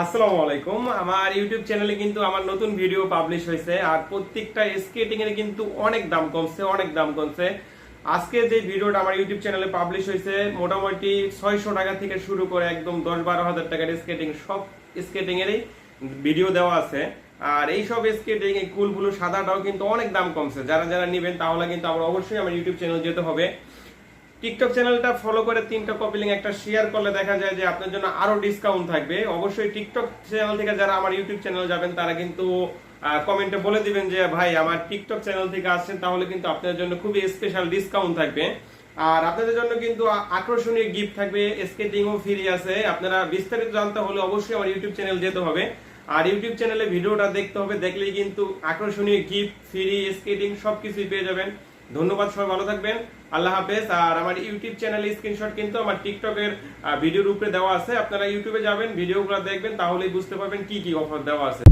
আসসালামু আলাইকুম। আমার ইউটিউব চ্যানেলে কিন্তু আমার নতুন ভিডিও পাবলিশ হয়েছে, আর প্রত্যেকটা স্কেটিং এর কিন্তু অনেক দাম কমছে। আজকে যে ভিডিওটা আমার ইউটিউব চ্যানেলে পাবলিশ হয়েছে, মোটামুটি 600 টাকা থেকে শুরু করে একদম 10-12 হাজার টাকার স্কেটিং, সব স্কেটিং এরই ভিডিও দেওয়া আছে। আর এই সব স্কেটিং, এই কুল ব্লু সাদাটাও কিন্তু অনেক দাম কমছে। যারা যারা নেবেন তাহলে কিন্তু আমার অবশ্যই আমার ইউটিউব চ্যানেল যেতে হবে। টিকটক চ্যানেলটা ফলো করে 3টা কপি লিংক একটা শেয়ার করলে দেখা যায় যে আপনার জন্য আরো ডিসকাউন্ট থাকবে। অবশ্যই টিকটক চ্যানেল থেকে যারা আমার ইউটিউব চ্যানেল যাবেন তারা কিন্তু কমেন্টে বলে দিবেন যে ভাই আমার টিকটক চ্যানেল থেকে আসছেন, তাহলে কিন্তু আপনাদের জন্য খুবই স্পেশাল ডিসকাউন্ট থাকবে। আর আপনাদের জন্য কিন্তু আকর্ষণীয় গিফট থাকবে, স্কেটিংও ফ্রি আছে। আপনারা বিস্তারিত জানতে হলে অবশ্যই আমার ইউটিউব চ্যানেল যেতে হবে, আর ইউটিউব চ্যানেলে ভিডিওটা দেখতে হবে। দেখলেই কিন্তু আকর্ষণীয় গিফট, ফ্রি স্কেটিং সবকিছুই পেয়ে যাবেন। ধন্যবাদ, সবাই ভালো থাকবেন। আল্লাহ হাফেজ। আর আমার ইউটিউব চ্যানেলে স্ক্রিনশট কিন্তু আমার টিকটকের ভিডিওর উপরে দেওয়া আছে। আপনারা ইউটিউবে যাবেন, ভিডিওগুলো দেখবেন, তাহলেই বুঝতে পারবেন কি কি অফার দেওয়া আছে।